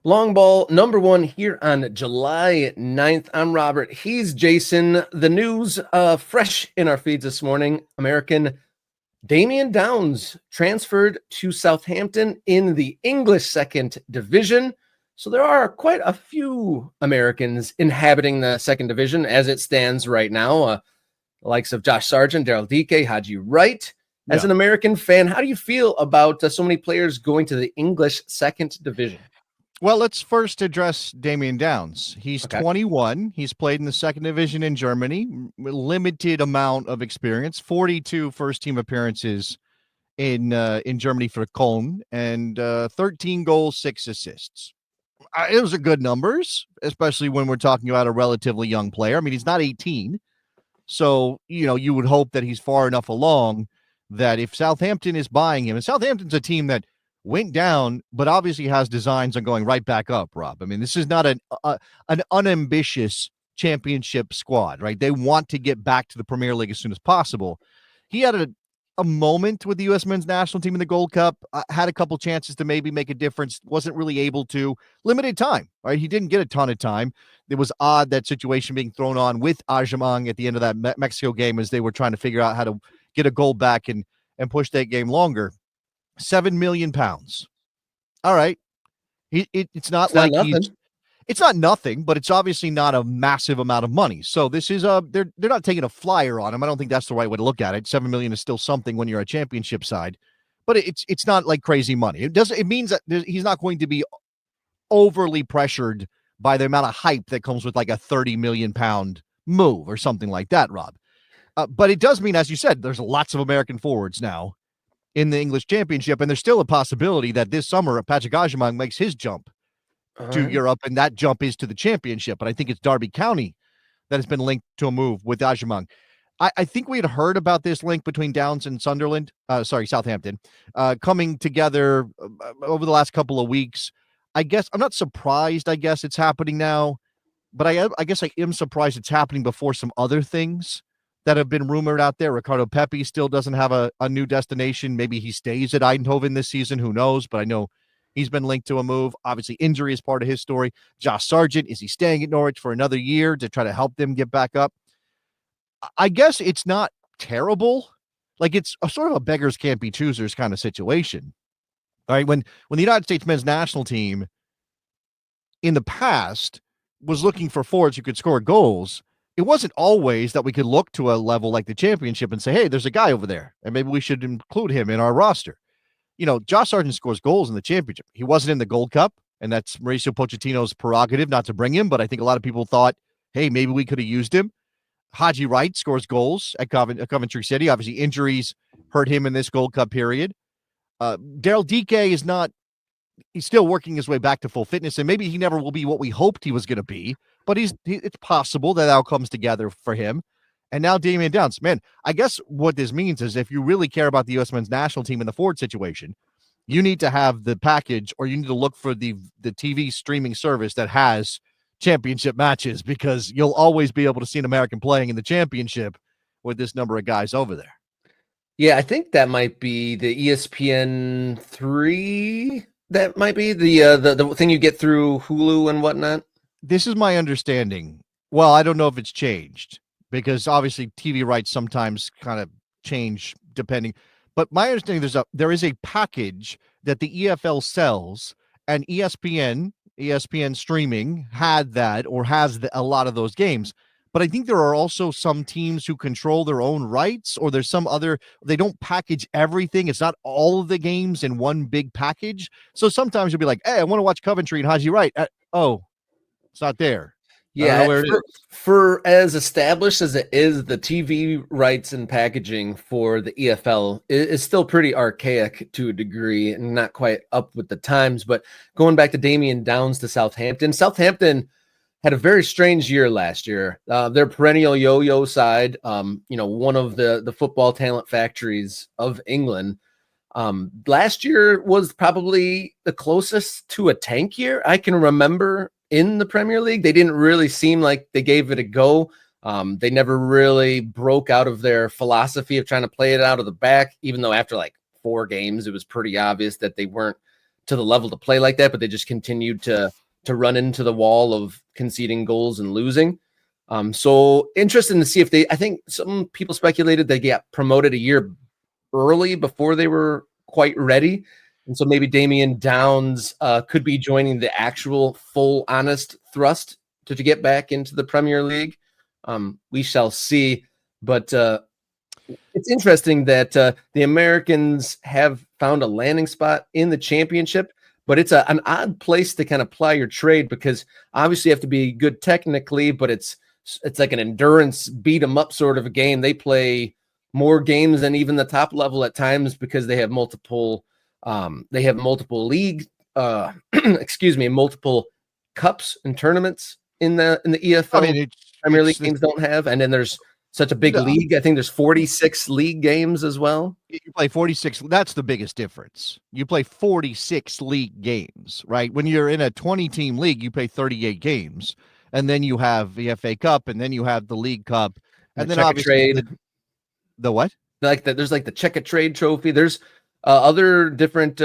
Long ball number one here on July 9th. I'm Robert. He's Jason. The news fresh in our feeds this morning. American Damian Downs transferred to Southampton in the English second division. So there are quite a few Americans inhabiting the second division as it stands right now. The likes of Josh Sargent, Daryl Dike, Haji Wright. As an American fan, how do you feel about so many players going to the English second division? Well, let's first address Damian Downs. He's 21. He's played in the second division in Germany, limited amount of experience, 42 first-team appearances in Germany for Köln, and 13 goals, 6 assists. Those are good numbers, especially when we're talking about a relatively young player. I mean, he's not 18, so, you would hope that he's far enough along that if Southampton is buying him, and Southampton's a team that went down, but obviously has designs on going right back up, Rob. I mean, this is not an unambitious championship squad, right? They want to get back to the Premier League as soon as possible. He had a moment with the U.S. men's national team in the Gold Cup, had a couple chances to maybe make a difference, wasn't really able to. Limited time, right? He didn't get a ton of time. It was odd, that situation being thrown on with Ajamang at the end of that Mexico game as they were trying to figure out how to get a goal back and push that game longer. £7 million. All right. It's not like it's not nothing, but it's obviously not a massive amount of money. So this is they're not taking a flyer on him. I don't think that's the right way to look at it. $7 million is still something when you're a championship side, but it's not like crazy money. It means that he's not going to be overly pressured by the amount of hype that comes with like a £30 million move or something like that, Rob. But it does mean, as you said, there's lots of American forwards now in the English Championship, and there's still a possibility that this summer Patrick Ajamang makes his jump to Europe, and that jump is to the Championship. But I think it's Derby County that has been linked to a move with Ajamang. I think we had heard about this link between Downs and Southampton, coming together over the last couple of weeks. I guess I'm not surprised. I guess it's happening now, but I guess I am surprised it's happening before some other things that have been rumored out there. Ricardo Pepi still doesn't have a new destination. Maybe he stays at Eindhoven this season. Who knows? But I know he's been linked to a move. Obviously, injury is part of his story. Josh Sargent, is he staying at Norwich for another year to try to help them get back up? I guess it's not terrible. Like, it's a sort of a beggars can't be choosers kind of situation. All right, when the United States men's national team in the past was looking for forwards who could score goals, it wasn't always that we could look to a level like the Championship and say, hey, there's a guy over there, and maybe we should include him in our roster. Josh Sargent scores goals in the Championship. He wasn't in the Gold Cup, and that's Mauricio Pochettino's prerogative not to bring him, but I think a lot of people thought, hey, maybe we could have used him. Haji Wright scores goals at Coventry City. Obviously, injuries hurt him in this Gold Cup period. Daryl Dike is not – he's still working his way back to full fitness, and maybe he never will be what we hoped he was going to be, but it's possible that all comes together for him. And now Damian Downs. Man, I guess what this means is if you really care about the U.S. men's national team in the forward situation, you need to have the package, or you need to look for the TV streaming service that has championship matches, because you'll always be able to see an American playing in the Championship with this number of guys over there. Yeah, I think that might be the ESPN 3. That might be the thing you get through Hulu and whatnot. This is my understanding. Well, I don't know if it's changed, because obviously TV rights sometimes kind of change depending. But my understanding, there is a package that the EFL sells, and ESPN streaming had that, or has a lot of those games. But I think there are also some teams who control their own rights, or there's some other, they don't package everything. It's not all of the games in one big package. So sometimes you'll be like, hey, I want to watch Coventry and Haji Wright. It's not there. Yeah, for as established as it is, the TV rights and packaging for the EFL is still pretty archaic to a degree and not quite up with the times. But going back to Damian Downs to Southampton had a very strange year last year. Their perennial yo-yo side, one of the football talent factories of England. Last year was probably the closest to a tank year I can remember in the Premier League. They didn't really seem like they gave it a go. They never really broke out of their philosophy of trying to play it out of the back, even though after like 4 games, it was pretty obvious that they weren't to the level to play like that, but they just continued to run into the wall of conceding goals and losing. So interesting to see if I think some people speculated they got promoted a year early before they were quite ready. And so maybe Damian Downs could be joining the actual full honest thrust to get back into the Premier League. We shall see. But it's interesting that the Americans have found a landing spot in the championship, but it's an odd place to kind of ply your trade because obviously you have to be good technically, but it's like an endurance beat 'em up sort of a game. They play more games than even the top level at times because they have multiple league multiple cups and tournaments in the EFL. I mean, Premier League games don't have, and then there's such a big league. I think there's 46 league games as well. You play 46. That's the biggest difference. You play 46 league games, right? When you're in a 20-team league, you play 38 games. And then you have the FA Cup, and then you have the League Cup. And then obviously the what? Like that, there's like the Check a Trade trophy. There's other different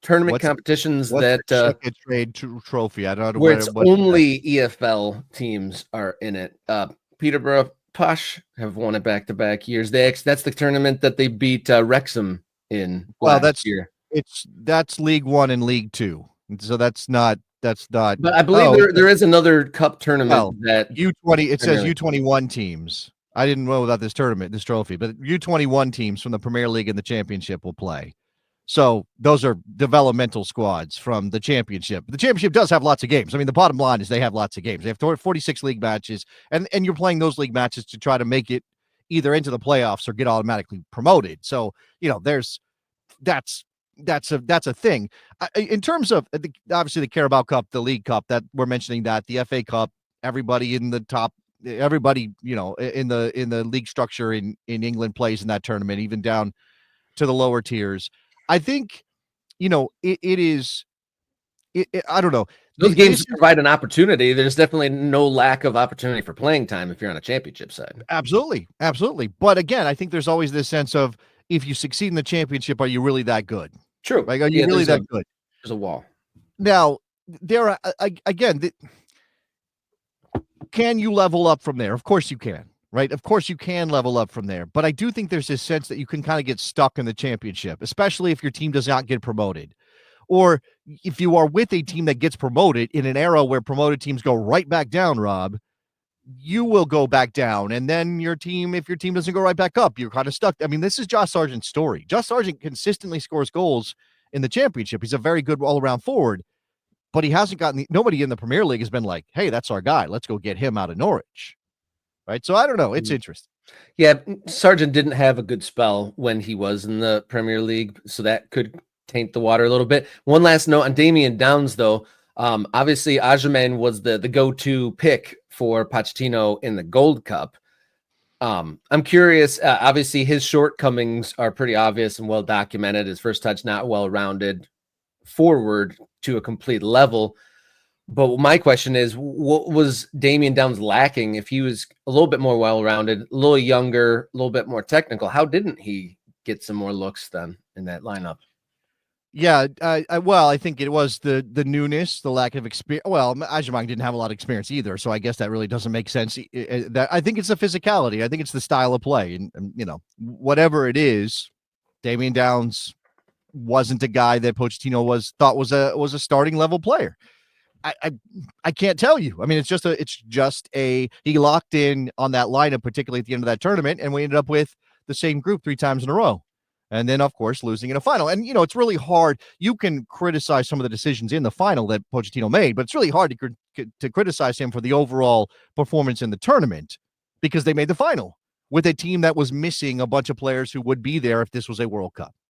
tournament competitions that Check a Trade trophy. I don't know where it's only EFL teams are in it. Peterborough Posh have won it back-to-back years. That's the tournament that they beat Wrexham in last year. That's League One and League Two, so that's not. But I believe there is another cup tournament that U20. It says U21 teams. I didn't know about this trophy, but U21 teams from the Premier League and the Championship will play. So those are developmental squads from the Championship. The Championship does have lots of games. I mean, the bottom line is they have lots of games. They have 46 league matches, and you're playing those league matches to try to make it either into the playoffs or get automatically promoted. So, that's a thing. In terms of obviously the Carabao Cup, the League Cup that we're mentioning, that the FA Cup, everybody in the top, everybody in the league structure in England plays in that tournament, even down to the lower tiers. I think it is. I don't know. Those games provide an opportunity. There's definitely no lack of opportunity for playing time if you're on a championship side. Absolutely. But again, I think there's always this sense of, if you succeed in the championship, are you really that good? True. Like, are you really that good? There's a wall. Now, there are, again, can you level up from there? Of course you can, right? Of course you can level up from there. But I do think there's this sense that you can kind of get stuck in the championship, especially if your team does not get promoted. Or if you are with a team that gets promoted in an era where promoted teams go right back down, Rob, you will go back down. And then if your team doesn't go right back up, you're kind of stuck. I mean, this is Josh Sargent's story. Josh Sargent consistently scores goals in the championship. He's a very good all-around forward, but he hasn't nobody in the Premier League has been like, hey, that's our guy. Let's go get him out of Norwich. Right. So I don't know. It's interesting. Yeah. Sargent didn't have a good spell when he was in the Premier League, so that could taint the water a little bit. One last note on Damian Downs, though. Obviously, Ajerman was the go-to pick for Pochettino in the Gold Cup. I'm curious. Obviously, his shortcomings are pretty obvious and well documented. His first touch not well-rounded forward to a complete level. But my question is, what was Damian Downs lacking? If he was a little bit more well-rounded, a little younger, a little bit more technical, how didn't he get some more looks then in that lineup? Yeah, I think it was the newness, the lack of experience. Well, Ajerman didn't have a lot of experience either, so I guess that really doesn't make sense. That I think it's the physicality. I think it's the style of play, and whatever it is, Damian Downs wasn't a guy that Pochettino thought was a starting level player. I can't tell you. I mean, it's just he locked in on that lineup, particularly at the end of that tournament, and we ended up with the same group 3 times in a row. And then, of course, losing in a final. And, it's really hard. You can criticize some of the decisions in the final that Pochettino made, but it's really hard to criticize him for the overall performance in the tournament because they made the final with a team that was missing a bunch of players who would be there if this was a World Cup.